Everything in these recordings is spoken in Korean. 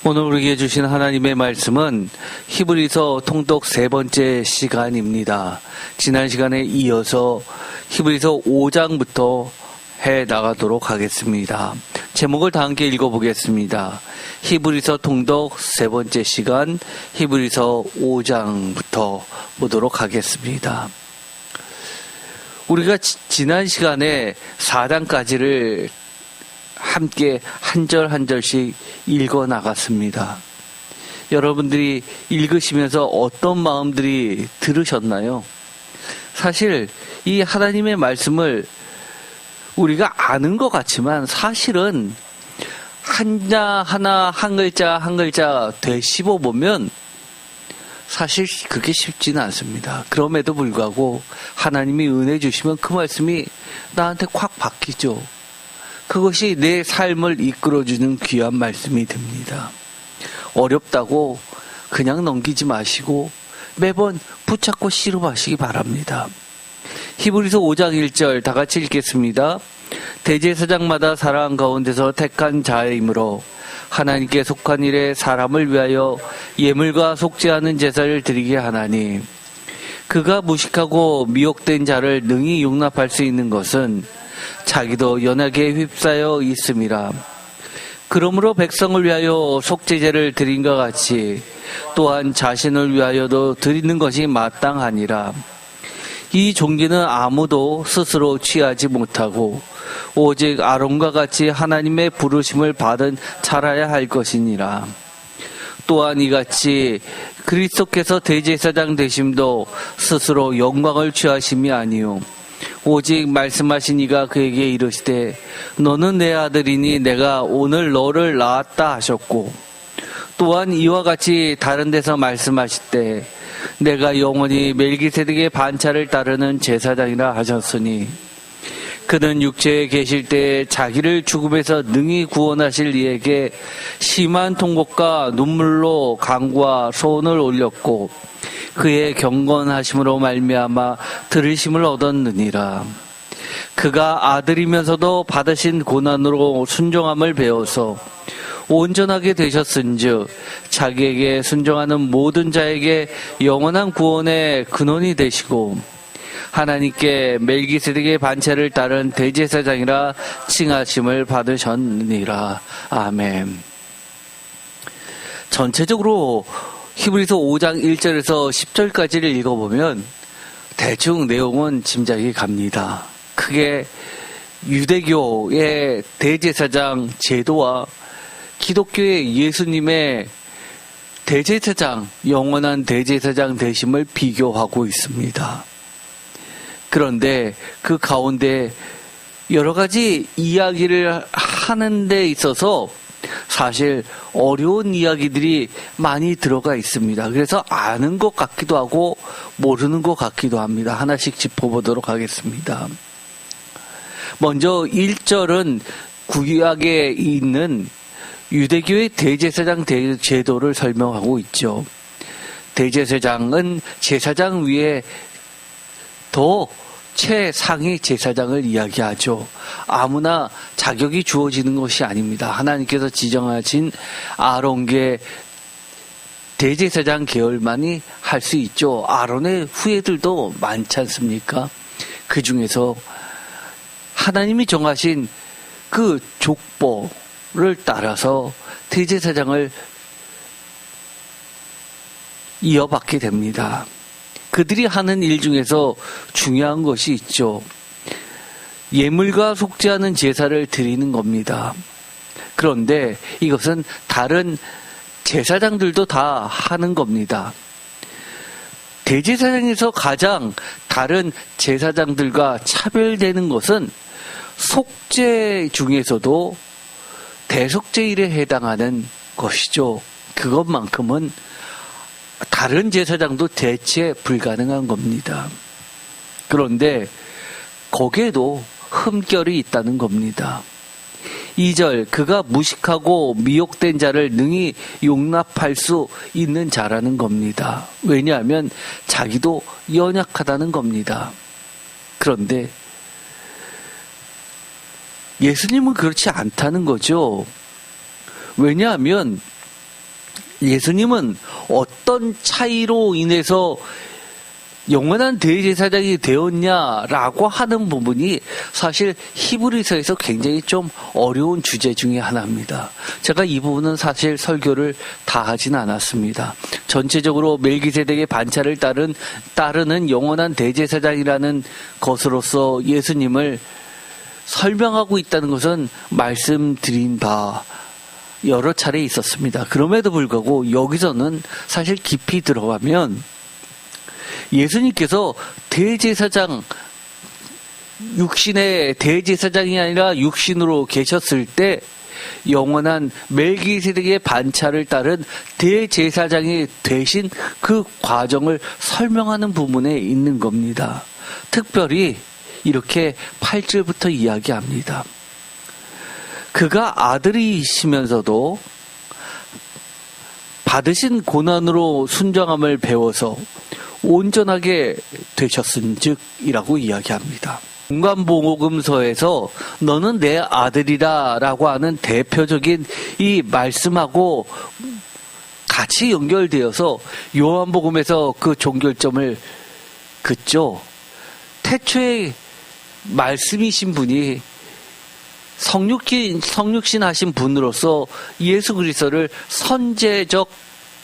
오늘 우리에게 주신 하나님의 말씀은 히브리서 통독 3번째 시간입니다. 지난 시간에 이어서 히브리서 5장부터 해 나가도록 하겠습니다. 제목을 다 함께 읽어보겠습니다. 히브리서 통독 3번째 시간 히브리서 5장부터 보도록 하겠습니다. 우리가 지난 시간에 4장까지를 함께 한 절 한 절씩 읽어 나갔습니다. 여러분들이 읽으시면서 어떤 마음들이 들으셨나요? 사실 이 하나님의 말씀을 우리가 아는 것 같지만 사실은 하나 한 글자 한 글자 되씹어 보면 사실 그렇게 쉽지는 않습니다. 그럼에도 불구하고 하나님이 은혜 주시면 그 말씀이 나한테 콱 박히죠. 그것이 내 삶을 이끌어주는 귀한 말씀이 됩니다. 어렵다고 그냥 넘기지 마시고 매번 붙잡고 씨름하시기 바랍니다. 히브리서 5장 1절 다 같이 읽겠습니다. 대제사장마다 사람 가운데서 택한 자이므로 하나님께 속한 일에 사람을 위하여 예물과 속죄하는 제사를 드리게 하나니 그가 무식하고 미혹된 자를 능히 용납할 수 있는 것은 자기도 연약에 휩싸여 있음이라. 그러므로 백성을 위하여 속죄제를 드린 것 같이 또한 자신을 위하여도 드리는 것이 마땅하니라. 이 종기는 아무도 스스로 취하지 못하고 오직 아론과 같이 하나님의 부르심을 받은 자라야 할 것이니라. 또한 이같이 그리스도께서 대제사장 되심도 스스로 영광을 취하심이 아니요 오직 말씀하신 이가 그에게 이르시되 너는 내 아들이니 내가 오늘 너를 낳았다 하셨고 또한 이와 같이 다른 데서 말씀하실 때 내가 영원히 멜기세덱의 반차를 따르는 제사장이라 하셨으니 그는 육체에 계실 때 자기를 죽음에서 능히 구원하실 이에게 심한 통곡과 눈물로 간구와 소원을 올렸고 그의 경건하심으로 말미암아 들으심을 얻었느니라. 그가 아들이면서도 받으신 고난으로 순종함을 배워서 온전하게 되셨은즉 자기에게 순종하는 모든 자에게 영원한 구원의 근원이 되시고 하나님께 멜기세덱의 반차를 따른 대제사장이라 칭하심을 받으셨느니라. 아멘. 전체적으로 히브리서 5장 1절에서 10절까지를 읽어보면 대충 내용은 짐작이 갑니다. 크게 유대교의 대제사장 제도와 기독교의 예수님의 대제사장, 영원한 대제사장 되심을 비교하고 있습니다. 그런데 그 가운데 여러 가지 이야기를 하는 데 있어서 사실 어려운 이야기들이 많이 들어가 있습니다. 그래서 아는 것 같기도 하고 모르는 것 같기도 합니다. 하나씩 짚어보도록 하겠습니다. 먼저 1절은 구약에 있는 유대교의 대제사장 제도를 설명하고 있죠. 대제사장은 제사장 위에 더 최상위 제사장을 이야기하죠. 아무나 자격이 주어지는 것이 아닙니다. 하나님께서 지정하신 아론계 대제사장 계열만이 할 수 있죠. 아론의 후예들도 많지 않습니까? 그 중에서 하나님이 정하신 그 족보를 따라서 대제사장을 이어받게 됩니다. 그들이 하는 일 중에서 중요한 것이 있죠. 예물과 속죄하는 제사를 드리는 겁니다. 그런데 이것은 다른 제사장들도 다 하는 겁니다. 대제사장에서 가장 다른 제사장들과 차별되는 것은 속죄 중에서도 대속죄일에 해당하는 것이죠. 그것만큼은 다른 제사장도 대체 불가능한 겁니다. 그런데 거기에도 흠결이 있다는 겁니다. 2절 그가 무식하고 미혹된 자를 능히 용납할 수 있는 자라는 겁니다. 왜냐하면 자기도 연약하다는 겁니다. 그런데 예수님은 그렇지 않다는 거죠. 왜냐하면 예수님은 어떤 차이로 인해서 영원한 대제사장이 되었냐라고 하는 부분이 사실 히브리서에서 굉장히 좀 어려운 주제 중에 하나입니다. 제가 이 부분은 사실 설교를 다 하진 않았습니다. 전체적으로 멜기세덱의 반차를 따르는 영원한 대제사장이라는 것으로서 예수님을 설명하고 있다는 것은 말씀드린 바 여러 차례 있었습니다. 그럼에도 불구하고 여기서는 사실 깊이 들어가면 예수님께서 대제사장, 육신의 대제사장이 아니라 육신으로 계셨을 때 영원한 멜기세덱의 반차를 따른 대제사장이 되신 그 과정을 설명하는 부분에 있는 겁니다. 특별히 이렇게 8절부터 이야기합니다. 그가 아들이시면서도 받으신 고난으로 순정함을 배워서 온전하게 되셨은즉이라고 이야기합니다. 공관복음서에서 너는 내 아들이라 라고 하는 대표적인 이 말씀하고 같이 연결되어서 요한복음에서 그 종결점을 긋죠. 태초에 말씀이신 분이 성육신 하신 분으로서 예수 그리스도를 선제적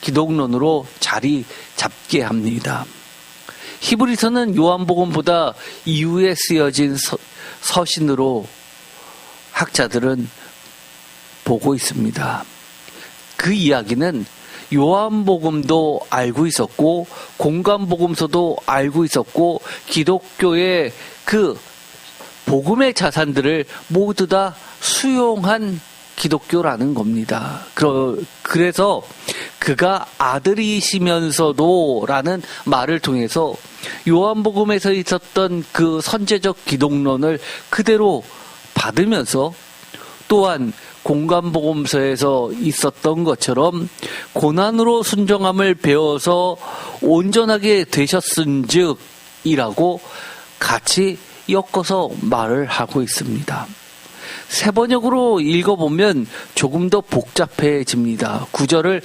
기독론으로 자리 잡게 합니다. 히브리서는 요한복음보다 이후에 쓰여진 서신으로 학자들은 보고 있습니다. 그 이야기는 요한복음도 알고 있었고 공관복음서도 알고 있었고 기독교의 그 복음의 자산들을 모두 다 수용한 기독교라는 겁니다. 그래서 그가 아들이시면서도 라는 말을 통해서 요한복음에서 있었던 그 선제적 기독론을 그대로 받으면서 또한 공관복음서에서 있었던 것처럼 고난으로 순종함을 배워서 온전하게 되셨은즉이라고 같이 엮어서 말을 하고 있습니다. 세 번역으로 읽어보면 조금 더 복잡해집니다. 구절을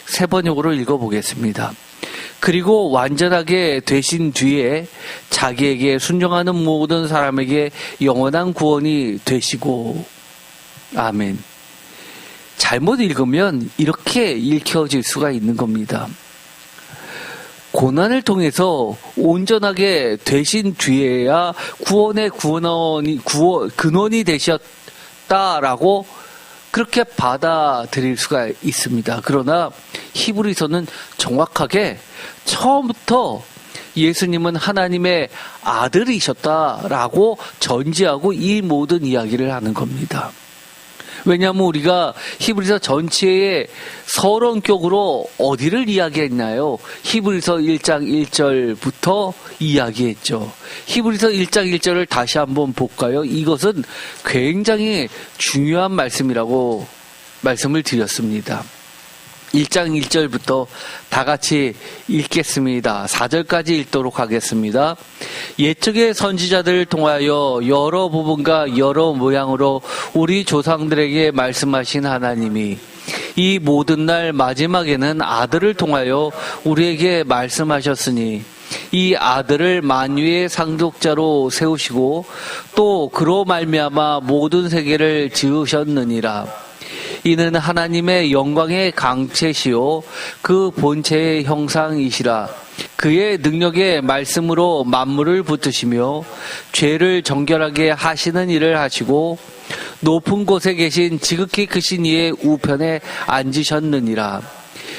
세 번역으로 읽어보겠습니다. 그리고 완전하게 되신 뒤에 자기에게 순종하는 모든 사람에게 영원한 구원이 되시고 아멘. 잘못 읽으면 이렇게 읽혀질 수가 있는 겁니다. 고난을 통해서 온전하게 되신 뒤에야 구원의 근원이 되셨다라고 그렇게 받아들일 수가 있습니다. 그러나 히브리서는 정확하게 처음부터 예수님은 하나님의 아들이셨다라고 전제하고 이 모든 이야기를 하는 겁니다. 왜냐하면 우리가 히브리서 전체의 서론격으로 어디를 이야기했나요? 히브리서 1장 1절부터 이야기했죠. 히브리서 1장 1절을 다시 한번 볼까요? 이것은 굉장히 중요한 말씀이라고 말씀을 드렸습니다. 1장 1절부터 다 같이 읽겠습니다. 4절까지 읽도록 하겠습니다. 옛적의 선지자들을 통하여 여러 부분과 여러 모양으로 우리 조상들에게 말씀하신 하나님이 이 모든 날 마지막에는 아들을 통하여 우리에게 말씀하셨으니 이 아들을 만유의 상속자로 세우시고 또 그로 말미암아 모든 세계를 지으셨느니라. 이는 하나님의 영광의 강체시요 그 본체의 형상이시라. 그의 능력의 말씀으로 만물을 붙드시며 죄를 정결하게 하시는 일을 하시고 높은 곳에 계신 지극히 크신 이의 우편에 앉으셨느니라.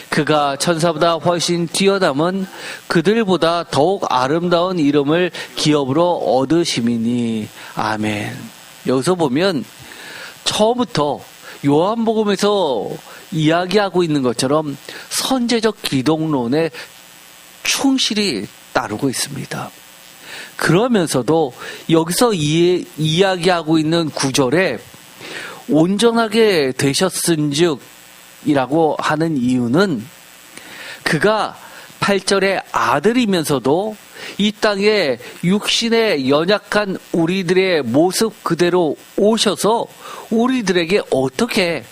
그가 천사보다 훨씬 뛰어남은 그들보다 더욱 아름다운 이름을 기업으로 얻으심이니. 아멘. 여기서 보면 처음부터 요한복음에서 이야기하고 있는 것처럼 선제적 기독론에 충실히 따르고 있습니다. 그러면서도 여기서 이야기하고 있는 구절에 온전하게 되셨은즉이라고 하는 이유는 그가 8절의 아들이면서도 이 땅에 육신의 연약한 우리들의 모습 그대로 오셔서 우리들에게 어떻게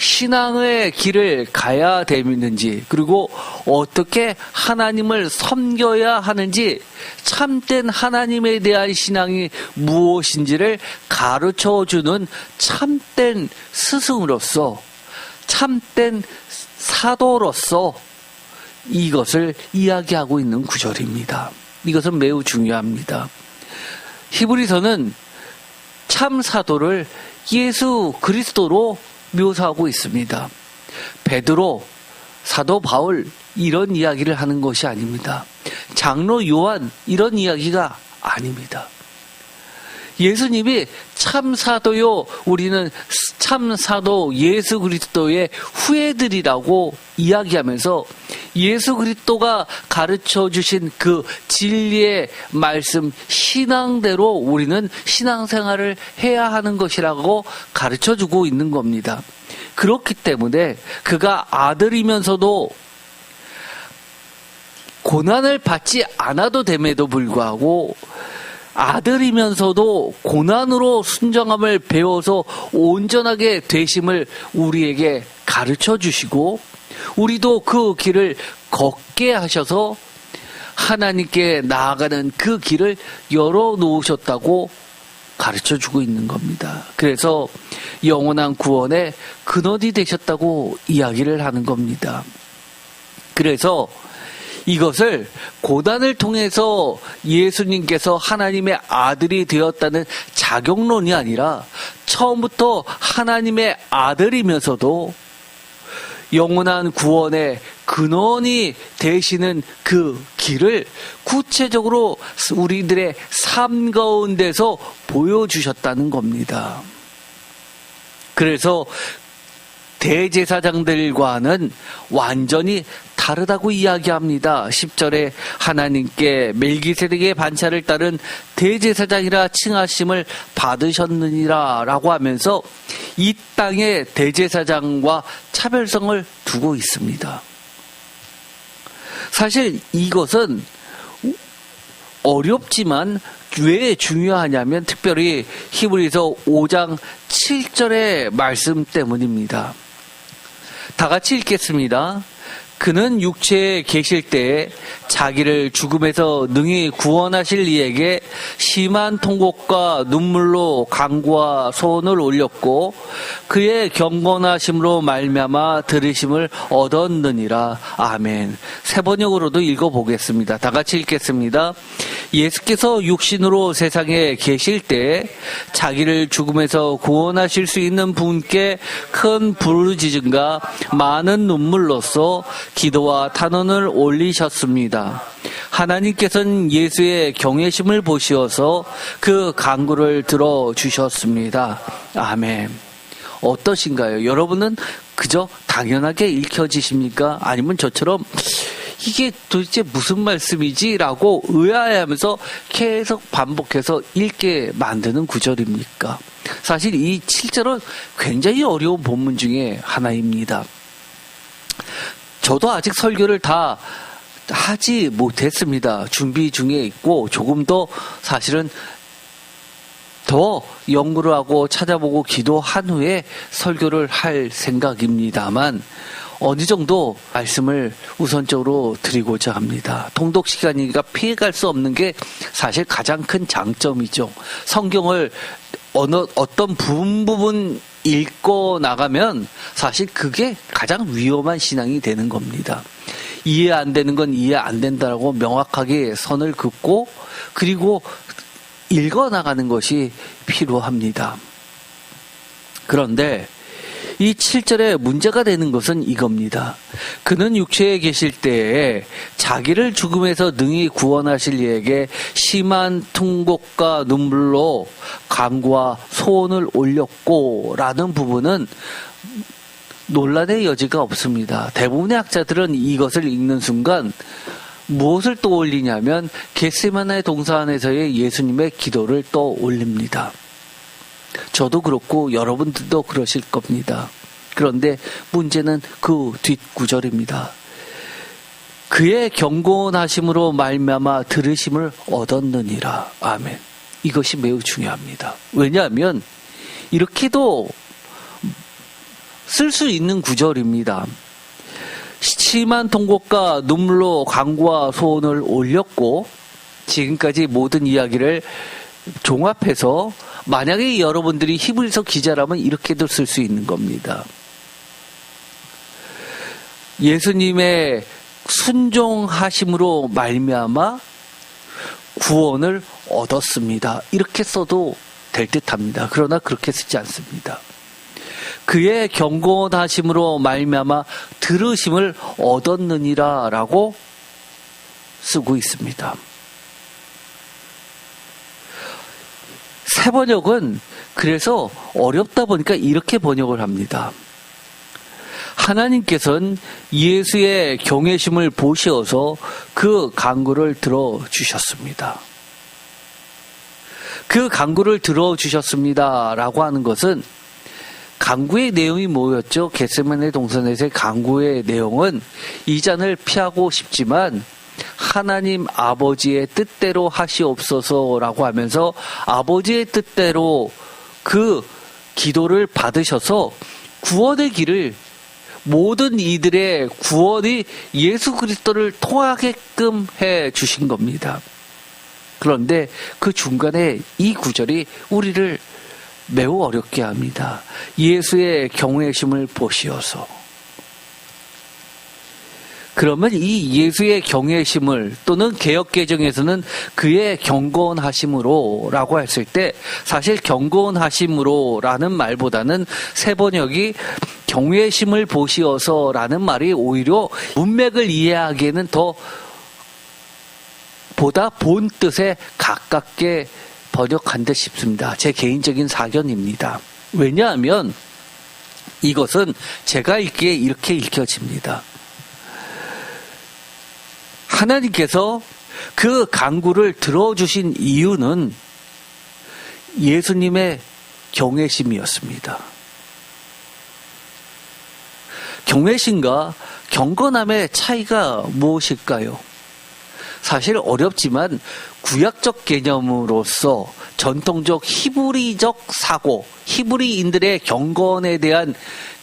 신앙의 길을 가야 되는지, 그리고 어떻게 하나님을 섬겨야 하는지, 참된 하나님에 대한 신앙이 무엇인지를 가르쳐주는 참된 스승으로서, 참된 사도로서 이것을 이야기하고 있는 구절입니다. 이것은 매우 중요합니다. 히브리서는 참 사도를 예수 그리스도로 묘사하고 있습니다. 베드로, 사도 바울 이런 이야기를 하는 것이 아닙니다. 장로 요한 이런 이야기가 아닙니다. 예수님이 참 사도요, 우리는 참 사도 예수 그리스도의 후예들이라고 이야기하면서 예수 그리스도가 가르쳐 주신 그 진리의 말씀, 신앙대로 우리는 신앙생활을 해야 하는 것이라고 가르쳐 주고 있는 겁니다. 그렇기 때문에 그가 아들이면서도 고난을 받지 않아도 됨에도 불구하고 아들이면서도 고난으로 순정함을 배워서 온전하게 되심을 우리에게 가르쳐 주시고, 우리도 그 길을 걷게 하셔서 하나님께 나아가는 그 길을 열어 놓으셨다고 가르쳐 주고 있는 겁니다. 그래서 영원한 구원의 근원이 되셨다고 이야기를 하는 겁니다. 그래서 이것을 고난을 통해서 예수님께서 하나님의 아들이 되었다는 자격론이 아니라 처음부터 하나님의 아들이면서도 영원한 구원의 근원이 되시는 그 길을 구체적으로 우리들의 삶 가운데서 보여주셨다는 겁니다. 그래서 대제사장들과는 완전히 다르다고 이야기합니다. 10절에 하나님께 멜기세덱의 반차를 따른 대제사장이라 칭하심을 받으셨느니라 라고 하면서 이 땅의 대제사장과 차별성을 두고 있습니다. 사실 이것은 어렵지만 왜 중요하냐면 특별히 히브리서 5장 7절의 말씀 때문입니다. 다 같이 읽겠습니다. 그는 육체에 계실 때에 자기를 죽음에서 능히 구원하실 이에게 심한 통곡과 눈물로 간구와 소원을 올렸고 그의 경건하심으로 말미암아 들으심을 얻었느니라. 아멘. 새 번역으로도 읽어보겠습니다. 다 같이 읽겠습니다. 예수께서 육신으로 세상에 계실 때에 자기를 죽음에서 구원하실 수 있는 분께 큰 부르짖음과 많은 눈물로써 기도와 탄원을 올리셨습니다. 하나님께서는 예수의 경외심을 보시어서 그 간구를 들어주셨습니다. 아멘. 어떠신가요? 여러분은 그저 당연하게 읽혀지십니까? 아니면 저처럼 이게 도대체 무슨 말씀이지? 라고 의아해하면서 계속 반복해서 읽게 만드는 구절입니까? 사실 이 7절은 굉장히 어려운 본문 중에 하나입니다. 저도 아직 설교를 다 하지 못했습니다. 준비 중에 있고 조금 더 사실은 더 연구를 하고 찾아보고 기도한 후에 설교를 할 생각입니다만 어느 정도 말씀을 우선적으로 드리고자 합니다. 통독 시간이니까 피해갈 수 없는 게 사실 가장 큰 장점이죠. 성경을 어떤 부분 읽고 나가면 사실 그게 가장 위험한 신앙이 되는 겁니다. 이해 안 되는 건 이해 안 된다라고 명확하게 선을 긋고 그리고 읽어 나가는 것이 필요합니다. 그런데 이 7절에 문제가 되는 것은 이겁니다. 그는 육체에 계실 때에 자기를 죽음에서 능히 구원하실 이에게 심한 통곡과 눈물로 간구와 소원을 올렸고 라는 부분은 논란의 여지가 없습니다. 대부분의 학자들은 이것을 읽는 순간 무엇을 떠올리냐면 겟세마네 동산에서의 예수님의 기도를 떠올립니다. 저도 그렇고 여러분들도 그러실 겁니다. 그런데 문제는 그 뒷구절입니다. 그의 경건하심으로 말미암아 들으심을 얻었느니라. 아멘. 이것이 매우 중요합니다. 왜냐하면 이렇게도 쓸 수 있는 구절입니다. 심한 통곡과 눈물로 간구와 소원을 올렸고, 지금까지 모든 이야기를 종합해서 만약에 여러분들이 히브리서 기자라면 이렇게도 쓸 수 있는 겁니다. 예수님의 순종하심으로 말미암아 구원을 얻었습니다. 이렇게 써도 될 듯합니다. 그러나 그렇게 쓰지 않습니다. 그의 경건하심으로 말미암아 들으심을 얻었느니라 라고 쓰고 있습니다. 새 번역은 그래서 어렵다 보니까 이렇게 번역을 합니다. 하나님께서는 예수의 경외심을 보시어서 그 간구를 들어주셨습니다. 그 간구를 들어주셨습니다 라고 하는 것은 간구의 내용이 뭐였죠? 겟세마네 동산에서의 간구의 내용은 이 잔을 피하고 싶지만 하나님 아버지의 뜻대로 하시옵소서라고 하면서 아버지의 뜻대로 그 기도를 받으셔서 구원의 길을 모든 이들의 구원이 예수 그리스도를 통하게끔 해 주신 겁니다. 그런데 그 중간에 이 구절이 우리를 매우 어렵게 합니다. 예수의 경외심을 보시어서. 그러면 이 예수의 경외심을 또는 개역개정에서는 그의 경건하심으로 라고 했을 때 사실 경건하심으로 라는 말보다는 새 번역이 경외심을 보시어서 라는 말이 오히려 문맥을 이해하기에는 보다 본 뜻에 가깝게 번역한 듯 싶습니다. 제 개인적인 사견입니다. 왜냐하면 이것은 제가 읽기에 이렇게 읽혀집니다. 하나님께서 그 간구를 들어주신 이유는 예수님의 경외심이었습니다. 경외심과 경건함의 차이가 무엇일까요? 사실 어렵지만 구약적 개념으로서 전통적 히브리적 사고, 히브리인들의 경건에 대한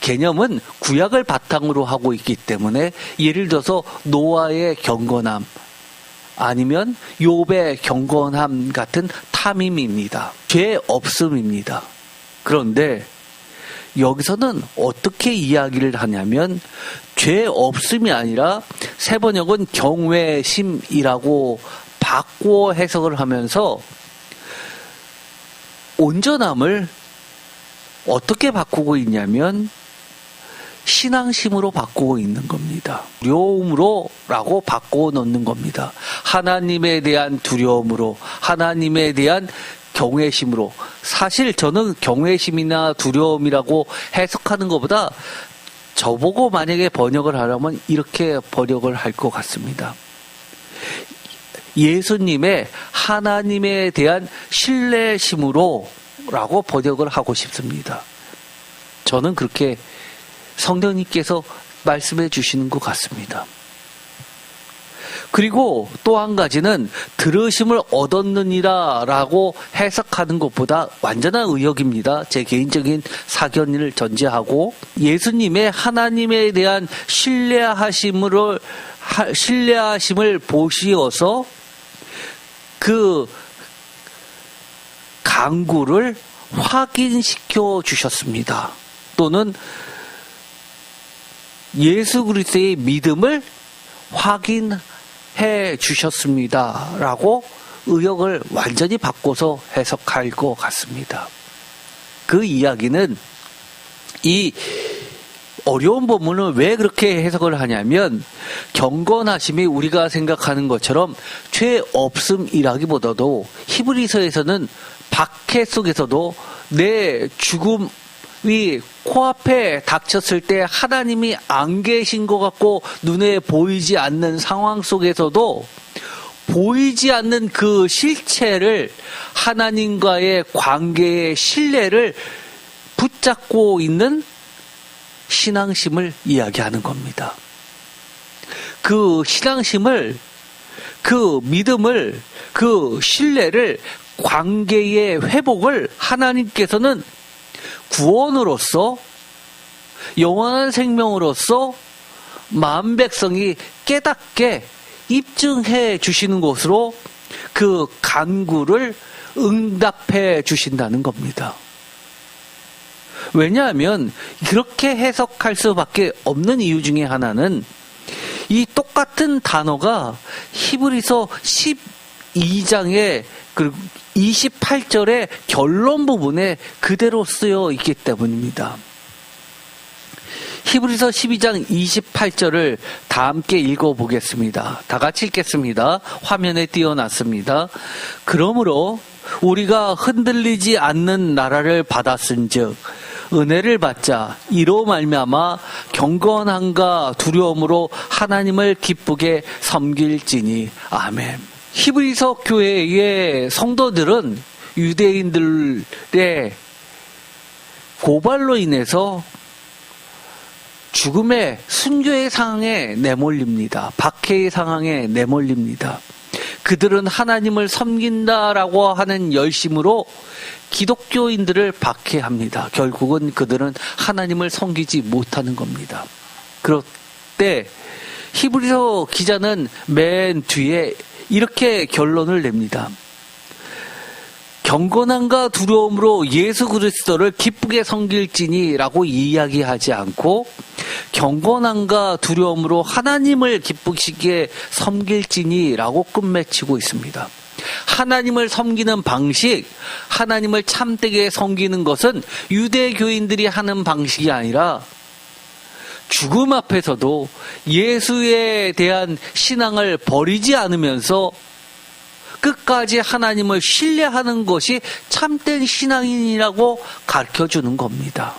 개념은 구약을 바탕으로 하고 있기 때문에 예를 들어서 노아의 경건함 아니면 욥의 경건함 같은 탐임입니다. 죄 없음입니다. 그런데 여기서는 어떻게 이야기를 하냐면 죄 없음이 아니라 새 번역은 경외심이라고 바꾸어 해석을 하면서 온전함을 어떻게 바꾸고 있냐면 신앙심으로 바꾸고 있는 겁니다. 두려움으로라고 바꾸어 놓는 겁니다. 하나님에 대한 두려움으로, 하나님에 대한 경외심으로. 사실 저는 경외심이나 두려움이라고 해석하는 것보다 저보고 만약에 번역을 하려면 이렇게 번역을 할 것 같습니다. 예수님의 하나님에 대한 신뢰심으로 라고 번역을 하고 싶습니다. 저는 그렇게 성령님께서 말씀해 주시는 것 같습니다. 그리고 또 한 가지는 들으심을 얻었느니라 라고 해석하는 것보다 완전한 의역입니다. 제 개인적인 사견을 전제하고 예수님의 하나님에 대한 신뢰하심을 보시어서 그 간구를 확인시켜 주셨습니다. 또는 예수 그리스도의 믿음을 확인해 주셨습니다. 라고 의역을 완전히 바꿔서 해석할 것 같습니다. 그 이야기는 이 어려운 본문을 왜 그렇게 해석을 하냐면 경건하심이 우리가 생각하는 것처럼 죄 없음이라기보다도 히브리서에서는 박해 속에서도 내 죽음이 코앞에 닥쳤을 때 하나님이 안 계신 것 같고 눈에 보이지 않는 상황 속에서도 보이지 않는 그 실체를 하나님과의 관계의 신뢰를 붙잡고 있는 신앙심을 이야기하는 겁니다. 그 신앙심을, 그 믿음을, 그 신뢰를, 관계의 회복을 하나님께서는 구원으로서 영원한 생명으로서 만 백성이 깨닫게 입증해 주시는 것으로 그 간구를 응답해 주신다는 겁니다. 왜냐하면 그렇게 해석할 수밖에 없는 이유 중에 하나는 이 똑같은 단어가 히브리서 12장의 28절의 결론 부분에 그대로 쓰여 있기 때문입니다. 히브리서 12장 28절을 다 함께 읽어보겠습니다. 다 같이 읽겠습니다. 화면에 띄워놨습니다. 그러므로 우리가 흔들리지 않는 나라를 받았은즉 은혜를 받자 이로 말미암아 경건함과 두려움으로 하나님을 기쁘게 섬길지니. 아멘. 히브리서 교회의 성도들은 유대인들의 고발로 인해서 죽음의 순교의 상황에 내몰립니다. 박해의 상황에 내몰립니다. 그들은 하나님을 섬긴다라고 하는 열심으로 기독교인들을 박해합니다. 결국은 그들은 하나님을 섬기지 못하는 겁니다. 그럴 때 히브리서 기자는 맨 뒤에 이렇게 결론을 냅니다. 경건함과 두려움으로 예수 그리스도를 기쁘게 섬길지니 라고 이야기하지 않고 경건함과 두려움으로 하나님을 기쁘시게 섬길지니 라고 끝맺히고 있습니다. 하나님을 섬기는 방식, 하나님을 참되게 섬기는 것은 유대교인들이 하는 방식이 아니라 죽음 앞에서도 예수에 대한 신앙을 버리지 않으면서 끝까지 하나님을 신뢰하는 것이 참된 신앙인이라고 가르쳐주는 겁니다.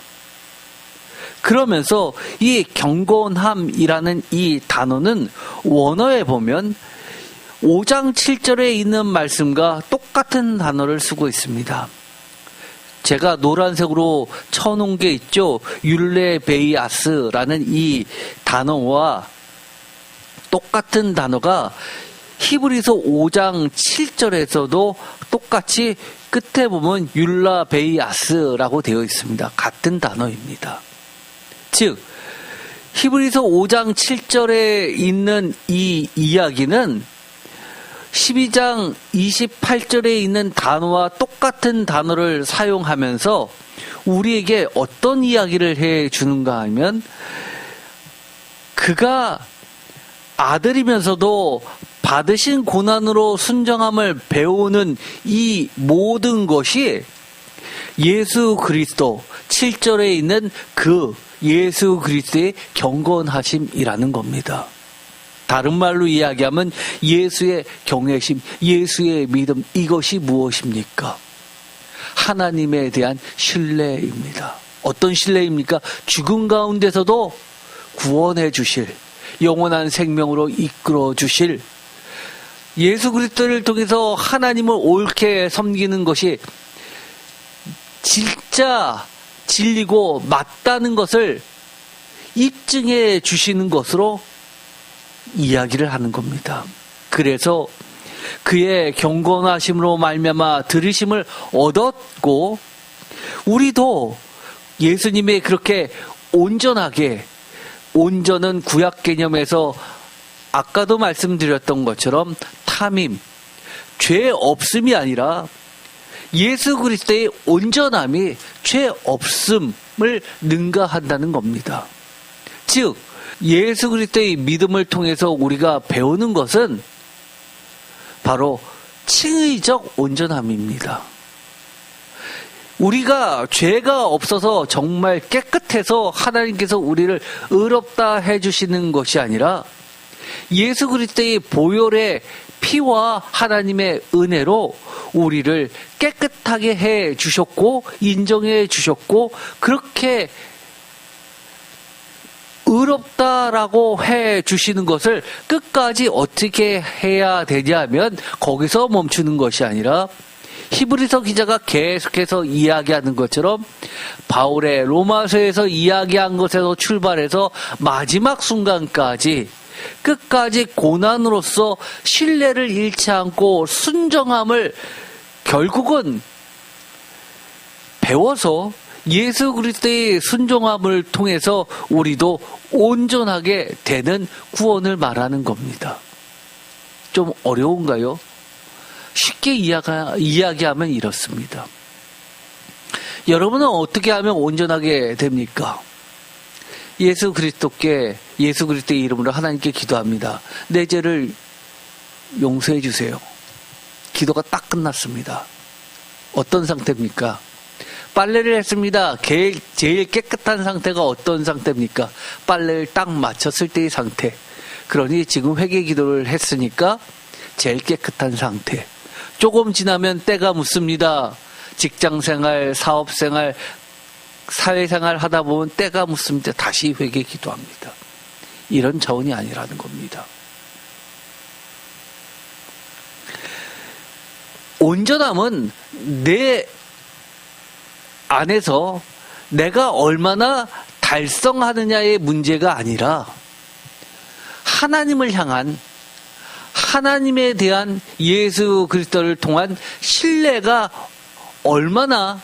그러면서 이 경건함이라는 이 단어는 원어에 보면 5장 7절에 있는 말씀과 똑같은 단어를 쓰고 있습니다. 제가 노란색으로 쳐놓은 게 있죠. 율레베이아스라는 이 단어와 똑같은 단어가 히브리서 5장 7절에서도 똑같이 끝에 보면 율라베이아스라고 되어 있습니다. 같은 단어입니다. 즉 히브리서 5장 7절에 있는 이 이야기는 12장 28절에 있는 단어와 똑같은 단어를 사용하면서 우리에게 어떤 이야기를 해주는가 하면 그가 아들이면서도 받으신 고난으로 순정함을 배우는 이 모든 것이 예수 그리스도 7절에 있는 그 예수 그리스도의 경건하심이라는 겁니다. 다른 말로 이야기하면 예수의 경외심, 예수의 믿음, 이것이 무엇입니까? 하나님에 대한 신뢰입니다. 어떤 신뢰입니까? 죽음 가운데서도 구원해 주실, 영원한 생명으로 이끌어 주실 예수 그리스도를 통해서 하나님을 옳게 섬기는 것이 진짜 진리고 맞다는 것을 입증해 주시는 것으로 이야기를 하는 겁니다. 그래서 그의 경건하심으로 말미암아 들으심을 얻었고 우리도 예수님의 그렇게 온전하게, 온전은 구약 개념에서 아까도 말씀드렸던 것처럼 탐임, 죄 없음이 아니라 예수 그리스도의 온전함이 죄 없음을 능가한다는 겁니다. 즉 예수 그리스도의 믿음을 통해서 우리가 배우는 것은 바로 칭의적 온전함입니다. 우리가 죄가 없어서 정말 깨끗해서 하나님께서 우리를 의롭다 해주시는 것이 아니라 예수 그리스도의 보혈의 피와 하나님의 은혜로 우리를 깨끗하게 해 주셨고 인정해 주셨고 그렇게 의롭다라고 해 주시는 것을 끝까지 어떻게 해야 되냐면 거기서 멈추는 것이 아니라 히브리서 기자가 계속해서 이야기하는 것처럼 바울의 로마서에서 이야기한 것에서 출발해서 마지막 순간까지 끝까지 고난으로서 신뢰를 잃지 않고 순정함을 결국은 배워서 예수 그리스도의 순종함을 통해서 우리도 온전하게 되는 구원을 말하는 겁니다. 좀 어려운가요? 쉽게 이야기하면 이렇습니다. 여러분은 어떻게 하면 온전하게 됩니까? 예수 그리스도의 이름으로 하나님께 기도합니다. 내 죄를 용서해 주세요. 기도가 딱 끝났습니다. 어떤 상태입니까? 빨래를 했습니다. 제일 깨끗한 상태가 어떤 상태입니까? 빨래를 딱 맞췄을 때의 상태. 그러니 지금 회개 기도를 했으니까 제일 깨끗한 상태. 조금 지나면 때가 묻습니다. 직장생활, 사업생활, 사회생활 하다 보면 때가 묻습니다. 다시 회개 기도합니다. 이런 차원이 아니라는 겁니다. 온전함은 내 안에서 내가 얼마나 달성하느냐의 문제가 아니라 하나님을 향한, 하나님에 대한 예수 그리스도를 통한 신뢰가 얼마나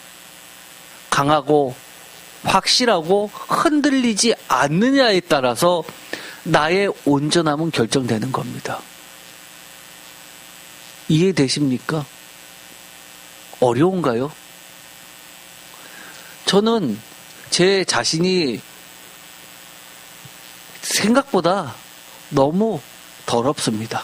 강하고 확실하고 흔들리지 않느냐에 따라서 나의 온전함은 결정되는 겁니다. 이해되십니까? 어려운가요? 저는 제 자신이 생각보다 너무 더럽습니다.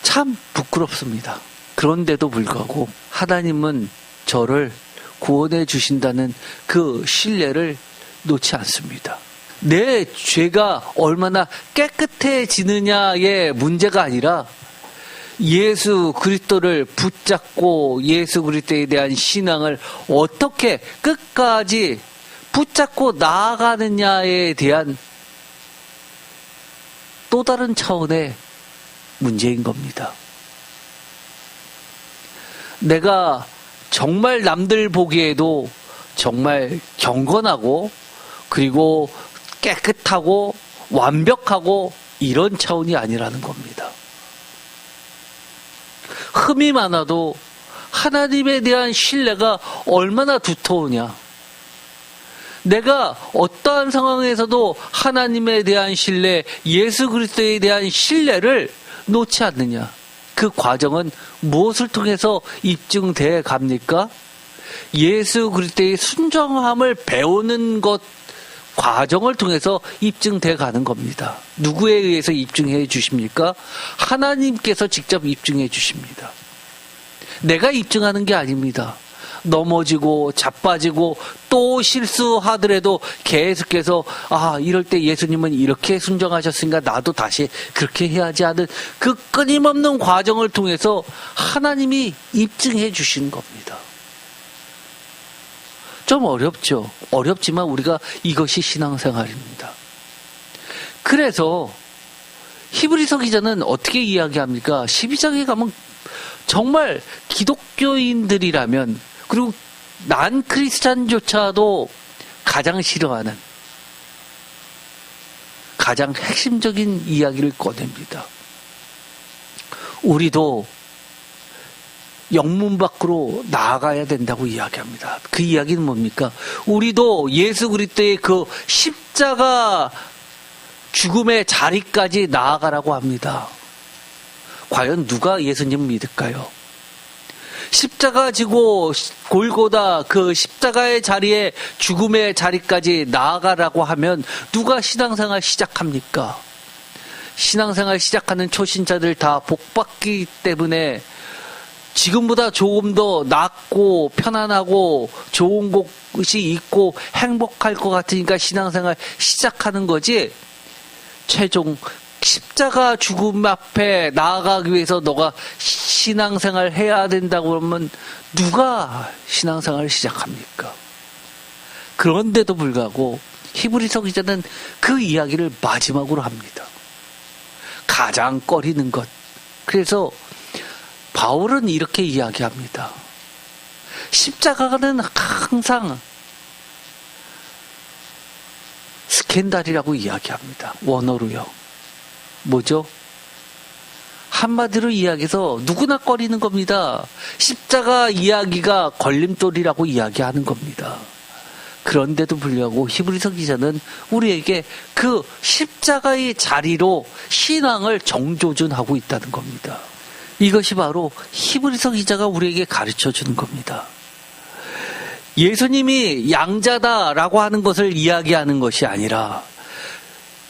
참 부끄럽습니다. 그런데도 불구하고 하나님은 저를 구원해 주신다는 그 신뢰를 놓지 않습니다. 내 죄가 얼마나 깨끗해지느냐의 문제가 아니라 예수 그리스도를 붙잡고 예수 그리스도에 대한 신앙을 어떻게 끝까지 붙잡고 나아가느냐에 대한 또 다른 차원의 문제인 겁니다. 내가 정말 남들 보기에도 정말 경건하고 그리고 깨끗하고 완벽하고 이런 차원이 아니라는 겁니다. 흠이 많아도 하나님에 대한 신뢰가 얼마나 두터우냐. 내가 어떠한 상황에서도 하나님에 대한 신뢰, 예수 그리스도에 대한 신뢰를 놓지 않느냐. 그 과정은 무엇을 통해서 입증돼 갑니까? 예수 그리스도의 순종함을 배우는 것 과정을 통해서 입증돼 가는 겁니다. 누구에 의해서 입증해 주십니까? 하나님께서 직접 입증해 주십니다. 내가 입증하는 게 아닙니다. 넘어지고 자빠지고 또 실수하더라도 계속해서 이럴 때 예수님은 이렇게 순종하셨으니까 나도 다시 그렇게 해야지 하는 그 끊임없는 과정을 통해서 하나님이 입증해 주시는 겁니다. 좀 어렵죠. 어렵지만 우리가 이것이 신앙생활입니다. 그래서 히브리서 기자는 어떻게 이야기합니까? 12장에 가면 정말 기독교인들이라면 그리고 난 크리스찬조차도 가장 싫어하는 가장 핵심적인 이야기를 꺼냅니다. 우리도 영문 밖으로 나아가야 된다고 이야기합니다. 그 이야기는 뭡니까? 우리도 예수 그리스도의 그 십자가 죽음의 자리까지 나아가라고 합니다. 과연 누가 예수님 믿을까요? 십자가 지고 골고다 그 십자가의 자리에 죽음의 자리까지 나아가라고 하면 누가 신앙생활 시작합니까? 신앙생활 시작하는 초신자들 다 복받기 때문에 지금보다 조금 더 낫고 편안하고 좋은 곳이 있고 행복할 것 같으니까 신앙생활 시작하는 거지. 최종 십자가 죽음 앞에 나아가기 위해서 너가 신앙생활 해야 된다고 그러면 누가 신앙생활을 시작합니까? 그런데도 불구하고 히브리서 기자는 그 이야기를 마지막으로 합니다. 가장 꺼리는 것. 그래서 바울은 이렇게 이야기합니다. 십자가는 항상 스캔들이라고 이야기합니다. 원어로요. 뭐죠? 한마디로 이야기해서 누구나 꺼리는 겁니다. 십자가 이야기가 걸림돌이라고 이야기하는 겁니다. 그런데도 불구하고 히브리서 기자는 우리에게 그 십자가의 자리로 신앙을 정조준하고 있다는 겁니다. 이것이 바로 히브리서 기자가 우리에게 가르쳐 주는 겁니다. 예수님이 양자다라고 하는 것을 이야기하는 것이 아니라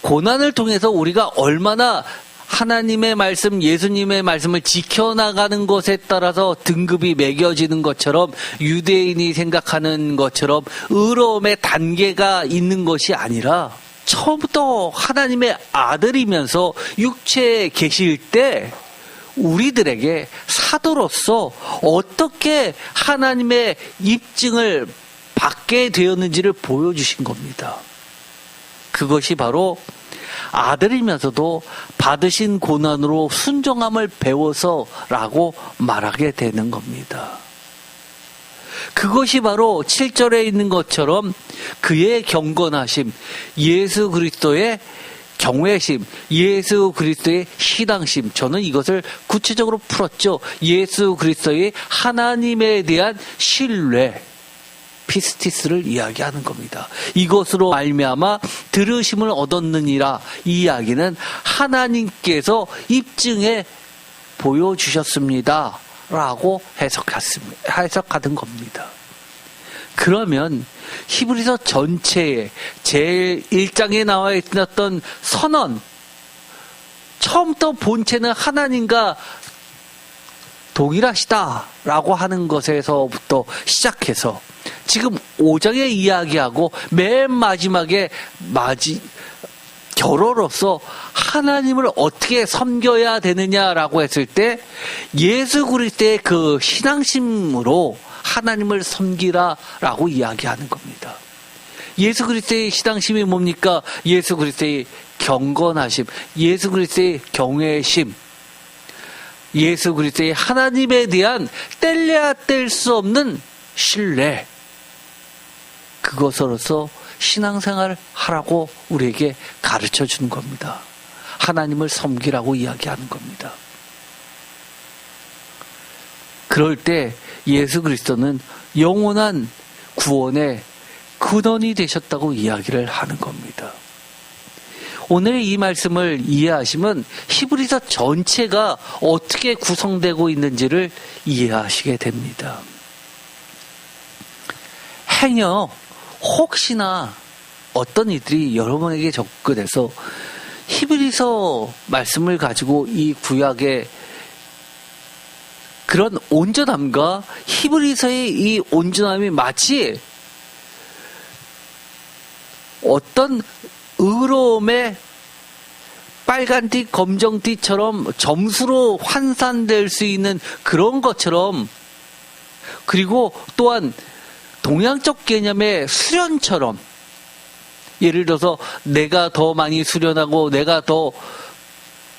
고난을 통해서 우리가 얼마나 하나님의 말씀, 예수님의 말씀을 지켜나가는 것에 따라서 등급이 매겨지는 것처럼 유대인이 생각하는 것처럼 의로움의 단계가 있는 것이 아니라 처음부터 하나님의 아들이면서 육체에 계실 때 우리들에게 사도로서 어떻게 하나님의 입증을 받게 되었는지를 보여주신 겁니다. 그것이 바로 아들이면서도 받으신 고난으로 순종함을 배워서라고 말하게 되는 겁니다. 그것이 바로 7절에 있는 것처럼 그의 경건하심, 예수 그리스도의 경외심, 예수 그리스도의 신앙심. 저는 이것을 구체적으로 풀었죠. 예수 그리스도의 하나님에 대한 신뢰, 피스티스를 이야기하는 겁니다. 이것으로 말미암아 들으심을 얻었느니라. 이 이야기는 하나님께서 입증해 보여주셨습니다 라고 해석하는 겁니다. 그러면 히브리서 전체에 제1장에 나와 있었던 선언, 처음부터 본체는 하나님과 동일하시다라고 하는 것에서부터 시작해서 지금 5장에 이야기하고 맨 마지막에 결어로서 하나님을 어떻게 섬겨야 되느냐라고 했을 때 예수 그리스도의 그 신앙심으로 하나님을 섬기라라고 이야기하는 겁니다. 예수 그리스도의 신앙심이 뭡니까? 예수 그리스도의 경건하심, 예수 그리스도의 경외심, 예수 그리스도의 하나님에 대한 뗄래야 뗄 수 없는 신뢰, 그것으로서 신앙생활을 하라고 우리에게 가르쳐 주는 겁니다. 하나님을 섬기라고 이야기하는 겁니다. 그럴 때 예수 그리스도는 영원한 구원의 근원이 되셨다고 이야기를 하는 겁니다. 오늘 이 말씀을 이해하시면 히브리서 전체가 어떻게 구성되고 있는지를 이해하시게 됩니다. 행여 혹시나 어떤 이들이 여러분에게 접근해서 히브리서 말씀을 가지고 이 구약의 그런 온전함과 히브리서의 이 온전함이 마치 어떤 의로움의 빨간띠, 검정띠처럼 점수로 환산될 수 있는 그런 것처럼, 그리고 또한 동양적 개념의 수련처럼, 예를 들어서 내가 더 많이 수련하고 내가 더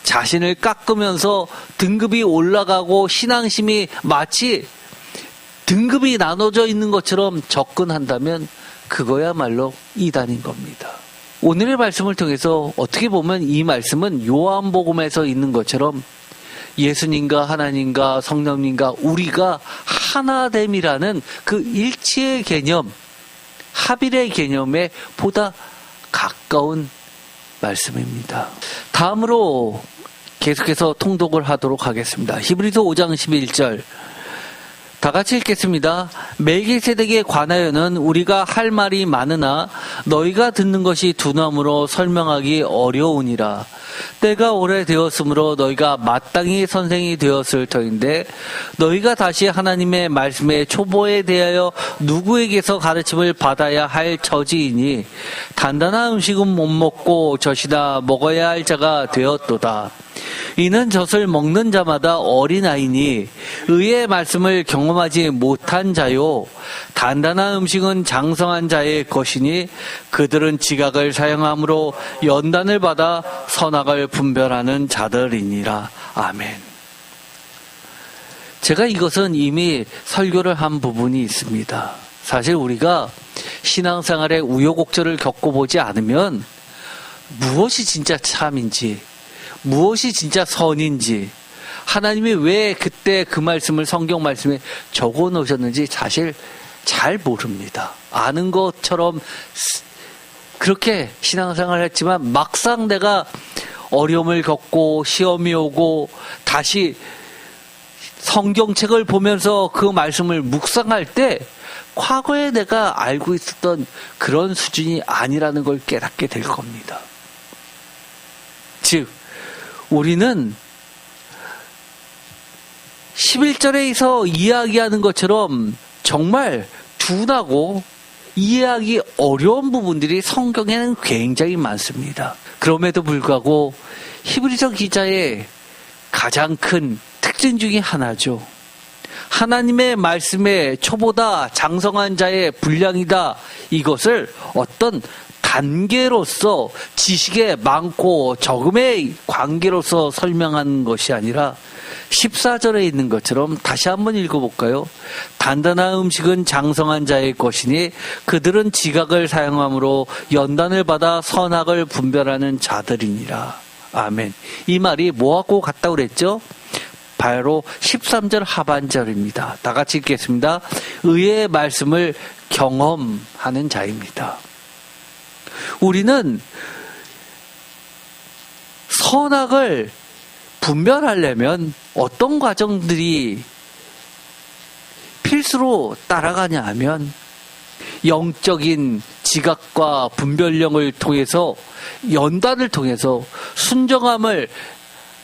자신을 깎으면서 등급이 올라가고 신앙심이 마치 등급이 나눠져 있는 것처럼 접근한다면 그거야말로 이단인 겁니다. 오늘의 말씀을 통해서 어떻게 보면 이 말씀은 요한복음에서 있는 것처럼 예수님과 하나님과 성령님과 우리가 하나됨이라는 그 일치의 개념, 합일의 개념에 보다 가까운 말씀입니다. 다음으로 계속해서 통독을 하도록 하겠습니다. 히브리서 5장 11절 다 같이 읽겠습니다. 멜기세덱에 관하여는 우리가 할 말이 많으나 너희가 듣는 것이 두나무로 설명하기 어려우니라. 때가 오래되었으므로 너희가 마땅히 선생이 되었을 터인데 너희가 다시 하나님의 말씀의 초보에 대하여 누구에게서 가르침을 받아야 할 처지이니 단단한 음식은 못 먹고 젖이나 먹어야 할 자가 되었도다. 이는 젖을 먹는 자마다 어린아이니 의의 말씀을 경험하지 못한 자요 단단한 음식은 장성한 자의 것이니 그들은 지각을 사용함으로 연단을 받아 선악을 분별하는 자들이니라. 아멘. 제가 이것은 이미 설교를 한 부분이 있습니다. 사실 우리가 신앙생활의 우여곡절을 겪어보지 않으면 무엇이 진짜 참인지, 무엇이 진짜 선인지, 하나님이 왜 그때 그 말씀을 성경 말씀에 적어 놓으셨는지 사실 잘 모릅니다. 아는 것처럼 그렇게 신앙생활을 했지만 막상 내가 어려움을 겪고 시험이 오고 다시 성경책을 보면서 그 말씀을 묵상할 때 과거에 내가 알고 있었던 그런 수준이 아니라는 걸 깨닫게 될 겁니다. 즉 우리는 11절에서 이야기하는 것처럼 정말 둔하고 이해하기 어려운 부분들이 성경에는 굉장히 많습니다. 그럼에도 불구하고 히브리서 기자의 가장 큰 특징 중에 하나죠. 하나님의 말씀에 초보다 장성한 자의 분량이다. 이것을 어떤 단계로서 지식의 많고 적음의 관계로서 설명하는 것이 아니라 14절에 있는 것처럼 다시 한번 읽어볼까요? 단단한 음식은 장성한 자의 것이니 그들은 지각을 사용함으로 연단을 받아 선악을 분별하는 자들이니라. 아멘. 이 말이 뭐하고 같다고 그랬죠? 바로 13절 하반절입니다. 다 같이 읽겠습니다. 의의 말씀을 경험하는 자입니다. 우리는 선악을 분별하려면 어떤 과정들이 필수로 따라가냐 하면 영적인 지각과 분별력을 통해서 연단을 통해서 순정함을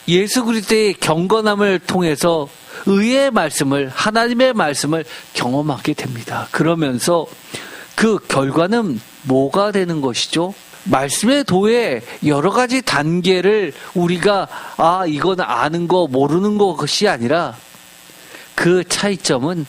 예수 그리스도의 경건함을 통해서 의의 말씀을 하나님의 말씀을 경험하게 됩니다. 그러면서 그 결과는 뭐가 되는 것이죠? 말씀의 도에 여러 가지 단계를 우리가 이건 아는 거 모르는 것이 아니라 그 차이점은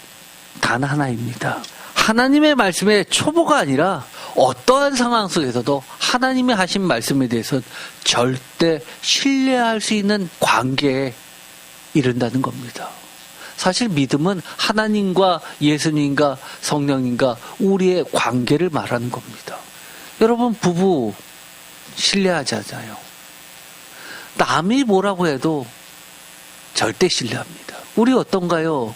단 하나입니다. 하나님의 말씀의 초보가 아니라 어떠한 상황 속에서도 하나님이 하신 말씀에 대해서 절대 신뢰할 수 있는 관계에 이른다는 겁니다. 사실 믿음은 하나님과 예수님과 성령님과 우리의 관계를 말하는 겁니다. 여러분 부부 신뢰하잖아요. 남이 뭐라고 해도 절대 신뢰합니다. 우리 어떤가요?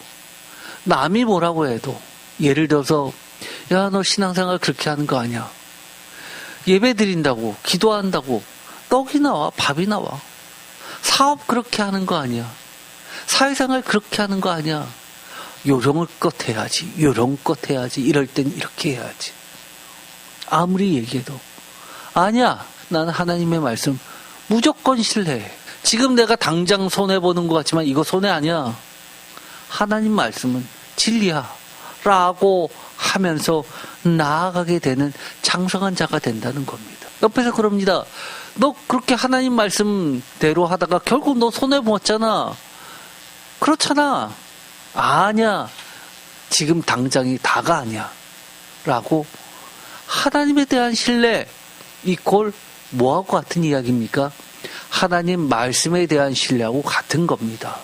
남이 뭐라고 해도 예를 들어서 야, 너 신앙생활 그렇게 하는 거 아니야. 예배 드린다고 기도한다고 떡이 나와 밥이 나와. 사업 그렇게 하는 거 아니야. 사회생활 그렇게 하는 거 아니야. 요런 것 해야지. 요런 것 해야지. 이럴 땐 이렇게 해야지. 아무리 얘기해도 아니야. 나는 하나님의 말씀 무조건 신뢰해. 지금 내가 당장 손해보는 것 같지만 이거 손해 아니야. 하나님 말씀은 진리야 라고 하면서 나아가게 되는 장성한 자가 된다는 겁니다. 옆에서 그럽니다. 너 그렇게 하나님 말씀대로 하다가 결국 너 손해봤잖아. 그렇잖아. 아니야. 지금 당장이 다가 아니야 라고 하나님에 대한 신뢰 이꼴 뭐하고 같은 이야기입니까? 하나님 말씀에 대한 신뢰하고 같은 겁니다.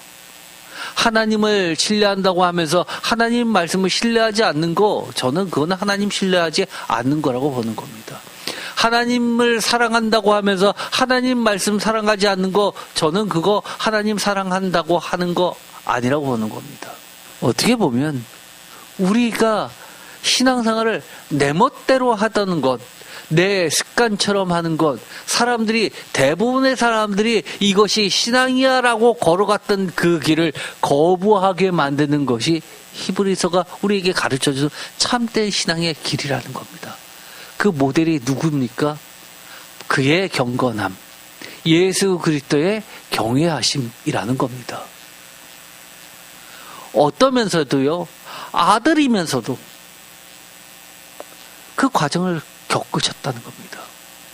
하나님을 신뢰한다고 하면서 하나님 말씀을 신뢰하지 않는 거, 저는 그건 하나님 신뢰하지 않는 거라고 보는 겁니다. 하나님을 사랑한다고 하면서 하나님 말씀 사랑하지 않는 거, 저는 그거 하나님 사랑한다고 하는 거 아니라고 보는 겁니다. 어떻게 보면 우리가 신앙생활을 내 멋대로 하다는 것, 내 습관처럼 하는 것, 사람들이 대부분의 사람들이 이것이 신앙이야 라고 걸어갔던 그 길을 거부하게 만드는 것이 히브리서가 우리에게 가르쳐준 참된 신앙의 길이라는 겁니다. 그 모델이 누굽니까? 그의 경건함, 예수 그리스도의 경외하심이라는 겁니다. 어떠면서도요, 아들이면서도 그 과정을 겪으셨다는 겁니다.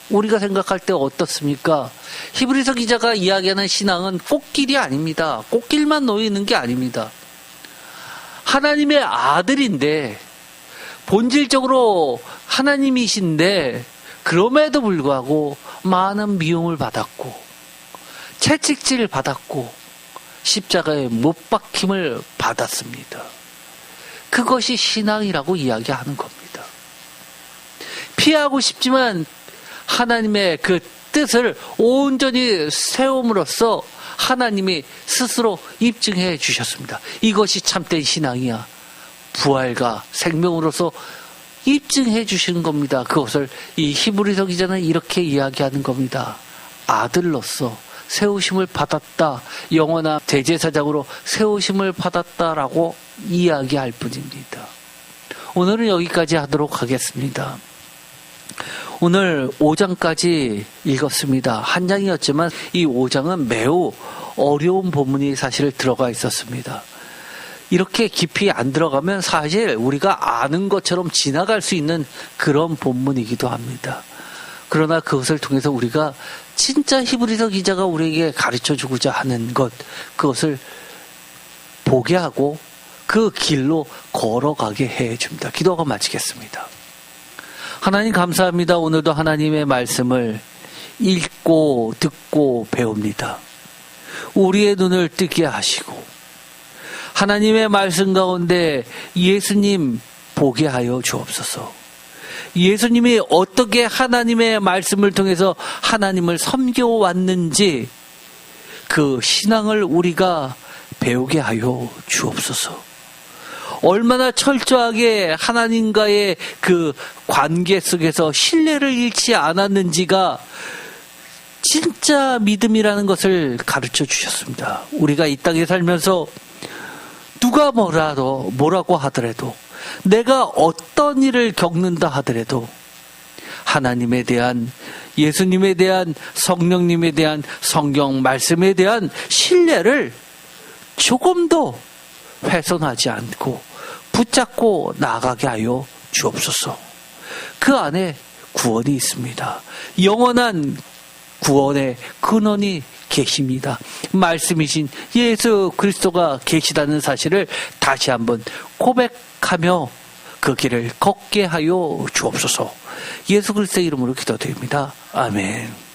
우리가 생각할 때 어떻습니까? 히브리서 기자가 이야기하는 신앙은 꽃길이 아닙니다. 꽃길만 놓이는 게 아닙니다. 하나님의 아들인데 본질적으로 하나님이신데 그럼에도 불구하고 많은 미움을 받았고 채찍질을 받았고 십자가에 못 박힘을 받았습니다. 그것이 신앙이라고 이야기하는 겁니다. 피하고 싶지만 하나님의 그 뜻을 온전히 세움으로써 하나님이 스스로 입증해 주셨습니다. 이것이 참된 신앙이야. 부활과 생명으로서 입증해 주시는 겁니다. 그것을 이 히브리서 기자는 이렇게 이야기하는 겁니다. 아들로서 세우심을 받았다. 영원한 대제사장으로 세우심을 받았다라고 이야기할 뿐입니다. 오늘은 여기까지 하도록 하겠습니다. 오늘 5장까지 읽었습니다. 한 장이었지만 이 5장은 매우 어려운 본문이 사실 들어가 있었습니다. 이렇게 깊이 안 들어가면 사실 우리가 아는 것처럼 지나갈 수 있는 그런 본문이기도 합니다. 그러나 그것을 통해서 우리가 진짜 히브리서 기자가 우리에게 가르쳐주고자 하는 것, 그것을 보게 하고 그 길로 걸어가게 해줍니다. 기도하고 마치겠습니다. 하나님 감사합니다. 오늘도 하나님의 말씀을 읽고 듣고 배웁니다. 우리의 눈을 뜨게 하시고 하나님의 말씀 가운데 예수님 보게 하여 주옵소서. 예수님이 어떻게 하나님의 말씀을 통해서 하나님을 섬겨왔는지 그 신앙을 우리가 배우게 하여 주옵소서. 얼마나 철저하게 하나님과의 그 관계 속에서 신뢰를 잃지 않았는지가 진짜 믿음이라는 것을 가르쳐 주셨습니다. 우리가 이 땅에 살면서 누가 뭐라고 하더라도, 내가 어떤 일을 겪는다 하더라도 하나님에 대한, 예수님에 대한, 성령님에 대한, 성경 말씀에 대한 신뢰를 조금도 훼손하지 않고 붙잡고 나가게 하여 주옵소서. 그 안에 구원이 있습니다. 영원한 구원의 근원이 계십니다. 말씀이신 예수 그리스도가 계시다는 사실을 다시 한번 고백하며 그 길을 걷게 하여 주옵소서. 예수 그리스도의 이름으로 기도드립니다. 아멘.